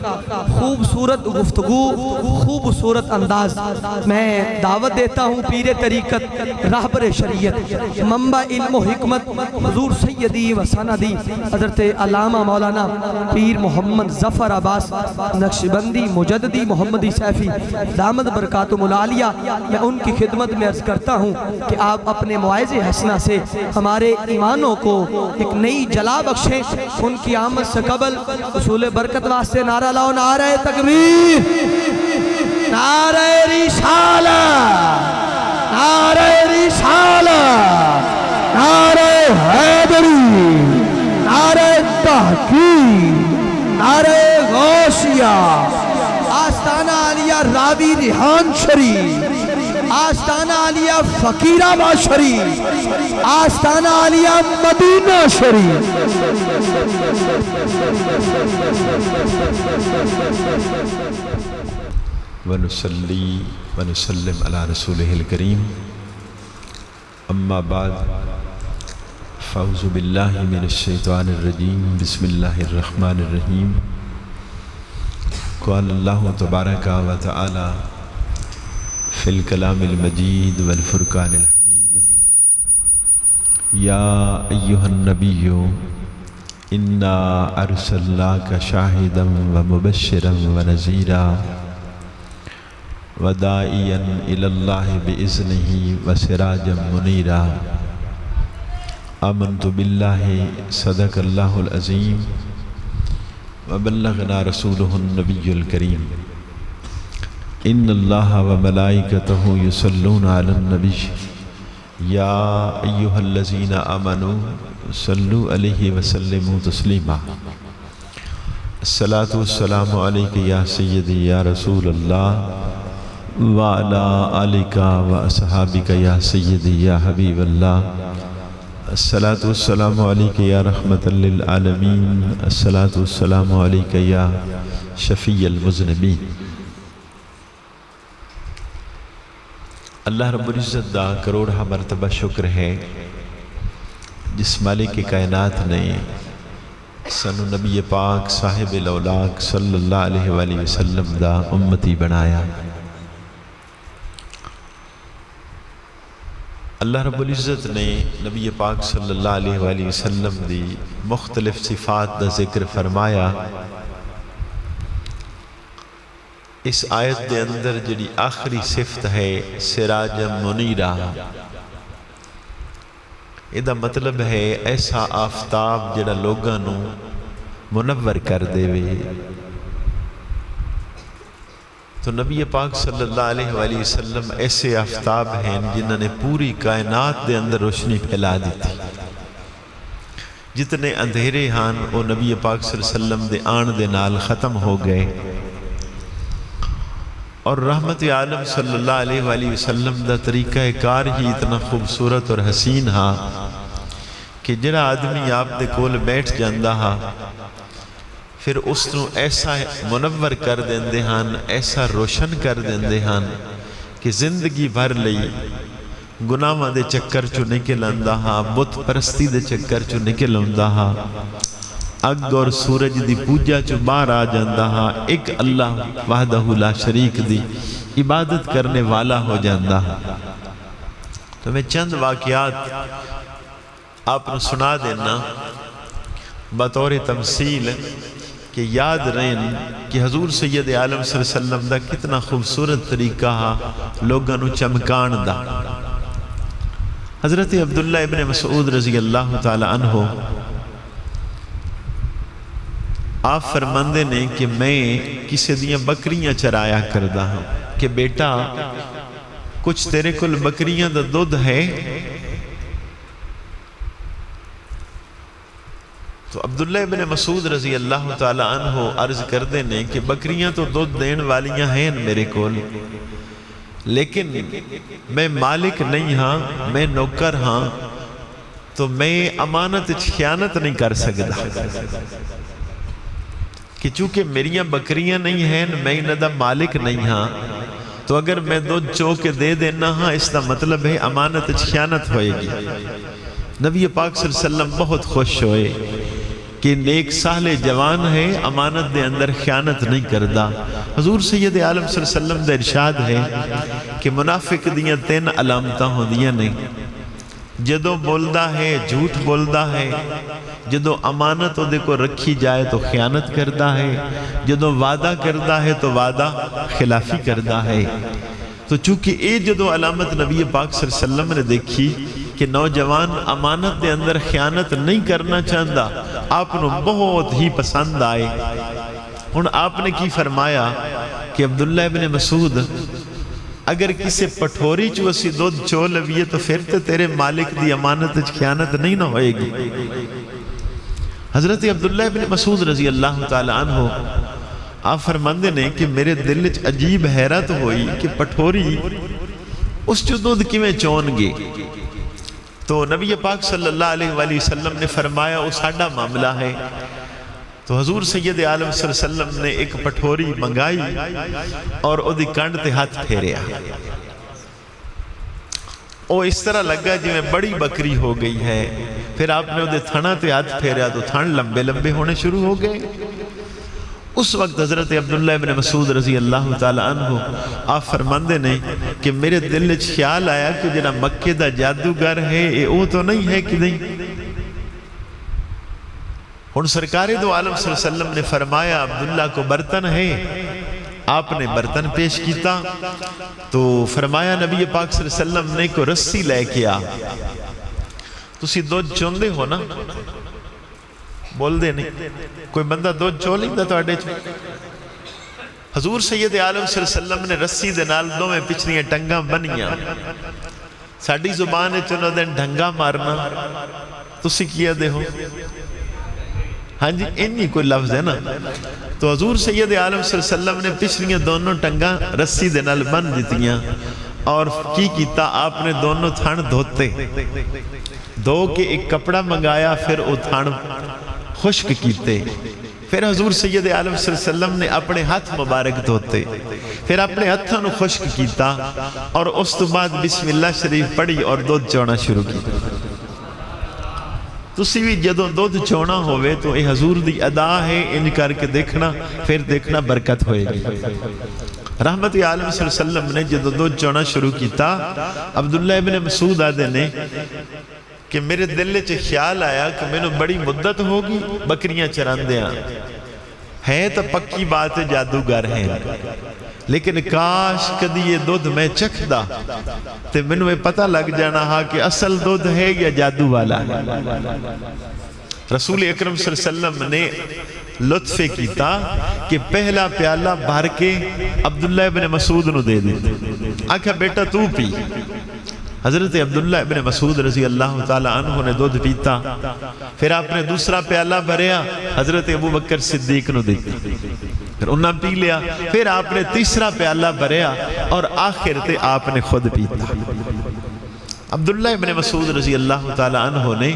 خوبصورت گفتگو، خوبصورت انداز میں دعوت دیتا ہوں پیر طریقت راہبر شریعت منبع علم و حکمت حضور سیدی و سندی حضرت علامہ مولانا پیر محمد ظفر عباس نقشبندی مجددی محمدی سیفی دامت برکاتم العالیہ، میں ان کی خدمت میں عرض کرتا ہوں کہ آپ اپنے مواعظ حسنہ سے ہمارے ایمانوں کو ایک نئی جلا بخشیں۔ ان کی آمد سے قبل حصول برکت واسطے نعرہ لاؤ، نعرہ تکبیر، نعرہ رسالت، نعرہ رسالت، نعرہ حیدری، نعرہ تحقیق، نعرہ غوثیہ، آستانہ عالیہ راوی ریحان شریف، آستانہ عالیہ فقیر آباد شریف، آستانہ عالیہ مدینہ شریف۔ ونصلی ونسلم علی رسولہ الکریم، اما بعد فاعوذ باللہ من الشیطان الرجیم، بسم اللہ الرحمن الرحیم۔ قال اللہ تبارک و تعالی فی الکلام المجید والفرقان الحمید، یا ایہا النبی انا ارسلناک شاہدا ومبشرا ونذیرا وداعیا الی اللہ باذنہ وسراجا منیرا۔ آمنت باللہ صدق اللہ العظیم وبلغنا رسولہ النبی الکریم۔ ان اللہ وملائکتہ یصلون علی النبی یا ایہا الذین آمنوا صلوا علیہ وسلموا تسلیما۔ الصلاۃ والسلام علیک یا سیدی یا رسول اللہ وعلی آلک واصحابک یا سیدی یا حبیب اللہ۔ الصلاۃ والسلام علیک یا رحمۃ للعالمین، الصلاۃ والسلام علیک یا شفیع المذنبین۔ اللہ رب العزت دا کروڑہ مرتبہ شکر ہے جس مالک کائنات نے سنو نبی پاک صاحب الاولاق صلی اللہ علیہ وآلہ وسلم دا امتی بنایا۔ اللہ رب العزت نے نبی پاک صلی اللہ علیہ وآلہ وسلم دی مختلف صفات دا ذکر فرمایا۔ اس آیت دے اندر جڑی آخری صفت ہے سراج منیرہ، یہ مطلب ہے ایسا آفتاب جڑا لوگاں نو منور کر دے وے۔ تو نبی پاک صلی اللہ علیہ وآلہ وسلم ایسے آفتاب ہیں جنہوں نے پوری کائنات دے اندر روشنی پھیلا دی تھی۔ جتنے اندھیرے ہاں وہ نبی پاک صلی اللہ علیہ وسلم دے آن دے نال ختم ہو گئے، اور رحمت عالم صلی اللہ علیہ وآلہ وسلم دا طریقہ کار ہی اتنا خوبصورت اور حسین ہاں کہ جڑا آدمی آپ دے کول بیٹھ جاندہ ہاں پھر اس نو ایسا منور کر دیندے ہاں، ایسا روشن کر دیندے ہاں کہ زندگی بھر لئی گناہاں دے چکر چو نکل آندا ہاں، بت پرستی دے چکر چو نکل آندا ہاں، اگ اور سورج دی پوجا چو باہر آ جاندا ہاں، ایک اللہ وحدہ لا شریک دی عبادت کرنے والا ہو جاندا ہاں۔ تو میں چند واقعات آپ نے سنا دینا بطور تمثیل کہ یاد رہیں کہ حضور سید عالم صلی اللہ علیہ وسلم دا کتنا خوبصورت طریقہ ہا لوگاں نو چمکان دا۔ حضرت عبداللہ ابن مسعود رضی اللہ تعالی عنہ آپ فرماندے نے کہ میں کسی دیاں بکریاں چرایا کردہ ہوں کہ بیٹا کچھ تیرے کل بکریاں دا دودھ ہے؟ تو عبداللہ ابن مسعود رضی اللہ تعالی عنہ عرض کر دینے کہ بکریاں تو دودھ دین والیاں ہیں میرے کول، لیکن میں مالک نہیں ہاں، میں نوکر ہاں، تو میں امانت خیانت نہیں کر سکتا کہ چونکہ میریاں بکریاں نہیں ہیں، میں انہاں دا مالک نہیں ہاں، تو اگر میں دودھ چو کے دے دینا ہاں اس دا مطلب ہے امانت خیانت ہوئے گی۔ نبی پاک صلی اللہ علیہ وسلم بہت خوش ہوئے کہ نیک سالے جوان ہے امانت دے اندر خیانت نہیں کردا۔ حضور سید عالم صلی اللہ علیہ وسلم دا ارشاد ہے کہ منافق دیاں 3 علامتاں ہوندیاں نے، جدوں بولدا ہے جھوٹ بولدا ہے، جدوں امانت دے کو رکھی جائے تو خیانت کردا ہے، جدوں وعدہ کردا ہے تو وعدہ خلافی کردا ہے۔ تو چونکہ اے جدوں علامت نبی پاک صلی اللہ علیہ وسلم نے دیکھی کہ نوجوان امانت دے اندر خیانت نہیں کرنا چاہتا، آپ نے بہت ہی پسند آئے۔ ہن آپ نے کی فرمایا کہ عبداللہ ابن مسعود اگر کسی پٹھوری چو اسی دودھ چو لویے تو پھر تے تیرے مالک دی امانت خیانت نہیں نہ ہوئے گی۔ حضرت عبداللہ ابن مسعود رضی اللہ تعالی عنہ آپ فرماندے نے کہ میرے دل وچ عجیب حیرت ہوئی کہ پٹھوری اس چو دودھ کیویں چون گے؟ تو نبی پاک صلی اللہ علیہ وآلہ وسلم نے فرمایا وہ ساڈا معاملہ ہے۔ تو حضور سید عالم صلی اللہ علیہ وسلم نے ایک پٹھوری منگائی اور او دی کنڈ تے ہاتھ پھیریا، او اس طرح لگا جی میں بڑی بکری ہو گئی ہے۔ پھر آپ نے او دے تھنا تے ہاتھ پھیریا تو تھن لمبے لمبے ہونے شروع ہو گئے۔ اس وقت حضرت عبداللہ ابن مسعود رضی اللہ تعالی عنہ آپ فرماندے نے کہ میرے دل وچ خیال آیا کہ جنہ مکے دا جادوگر ہے اے او تو نہیں ہے کہ نہیں۔ ہن سرکار دو عالم صلی اللہ علیہ وسلم نے فرمایا عبداللہ کو برتن ہے، آپ نے برتن پیش کیتا تو فرمایا نبی پاک صلی اللہ علیہ وسلم نے کو رسی لے کیا، تسی دودھ چوندے ہو نا؟ بول دے نہیں، کوئی بندہ دودھ چو لیندہ تو اڈے چو۔ حضور سید عالم صلی اللہ علیہ وسلم نے رسی دے نال دو میں پچھلیاں ٹنگاں بنیاں، ساڑھی زبان ہے چنو دن ڈھنگا مارنا، تسی کیا دے ہو؟ ہاں جی انہی کوئی لفظ ہے نا۔ تو حضور سید عالم صلی اللہ علیہ وسلم نے پچھلیاں دونوں ٹنگاں رسی دے نال بن دیتیاں اور کی کیتا آپ نے دونوں تھان دھوتے، دھو کے ایک کپڑا منگایا، پھر وہ تھان خشک کیتے، پھر حضور سید عالم صلی اللہ علیہ وسلم نے اپنے ہاتھ مبارک دھوتے، پھر اپنے ہاتھوں نے خشک کیتا اور اس تو بعد بسم اللہ شریف پڑھی اور دودھ چونا شروع کی۔ تسی بھی جدوں دودھ چونا ہوئے تو اے حضور دی ادا ہے، ان کر کے دیکھنا، پھر دیکھنا برکت ہوئے گی۔ رحمت عالم صلی اللہ علیہ وسلم نے جدوں دودھ چونا شروع کیتا، عبداللہ ابن مسعود آدھے نے کہ میرے دل وچ خیال آیا کہ میں نے بڑی مدت ہوگی بکریاں چراندیاں ہے تو پکی بات جادوگر ہیں، لیکن کاش کدی یہ دودھ میں چکھ دا تے میں نے پتہ لگ جانا ہا کہ اصل دودھ ہے یا جادو والا ہے۔ رسول اکرم صلی اللہ علیہ وسلم نے لطف کیتا کہ پہلا پیالہ بھر کے عبداللہ ابن مسعود نو دے دیتے، آکھا بیٹا تو پی۔ حضرت عبداللہ ابن مسعود رضی اللہ تعالی عنہ نے دودھ پیتا، پھر آپ نے دوسرا پیالہ بھریا حضرت ابو بکر صدیق نو دیتا، پھر انہاں پی لیا، پھر آپ نے تیسرا پیالہ بھریا اور آخر تے آپ نے خود پیتا۔ عبداللہ ابن مسعود رضی اللہ تعالی عنہ نے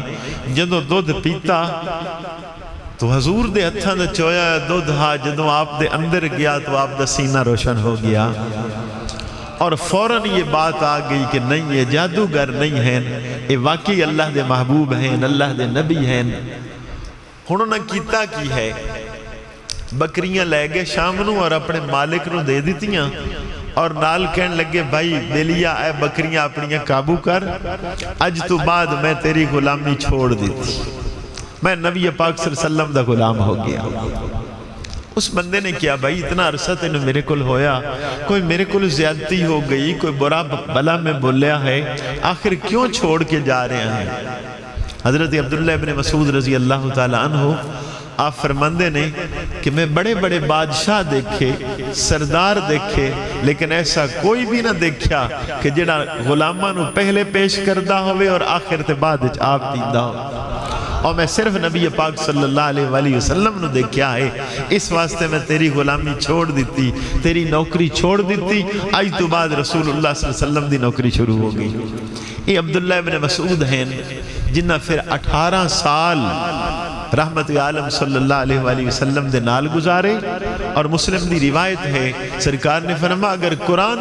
جدوں دودھ پیتا تو حضور دے ہتھاں دے چویا دودھ ہا جدوں آپ دے اندر گیا تو آپ دا سینہ روشن ہو گیا اور فوراً یہ بات آ گئی کہ نہیں یہ جادوگر نہیں ہیں، یہ واقعی اللہ دے محبوب ہیں، اللہ دے نبی ہیں۔ انہوں نے کیتا کی ہے، بکریاں لے گئے شام نو اور اپنے مالک نو دے دیتیاں اور نال کہن لگے بھائی بیلیا اے بکریاں اپنیاں قابو کر، اج تو بعد میں تیری غلامی چھوڑ دیتی، میں نبی پاک صلی اللہ علیہ وسلم دا غلام ہو گیا۔ اس بندے نے کیا بھائی اتنا عرصہ تینوں میرے کل ہویا، کوئی میرے کل زیادتی ہو گئی، کوئی برا بلا میں بولیا ہے، آخر کیوں چھوڑ کے جا رہے ہیں؟ حضرت عبداللہ ابن مسعود رضی اللہ تعالی عنہ آپ فرماندے نے کہ میں بڑے بڑے بادشاہ دیکھے، سردار دیکھے، لیکن ایسا کوئی بھی نہ دیکھا کہ جڑا غلامہ نو پہلے پیش کردہ ہوئے اور آخر تے بعد آپ دیندہ ہو، اور میں صرف نبی پاک صلی اللہ علیہ وآلہ وسلم نے دیکھا ہے، اس واسطے میں تیری غلامی چھوڑ دیتی، تیری نوکری چھوڑ دیتی، آج تو بعد رسول اللہ صلی اللہ علیہ وسلم دی نوکری شروع ہو گئی۔ یہ عبداللہ ابن مسعود ہیں جنہ پھر 18 سال رحمت عالم صلی اللہ علیہ وآلہ وسلم دے نال گزارے، اور مسلم دی روایت ہے سرکار نے فرمایا اگر قرآن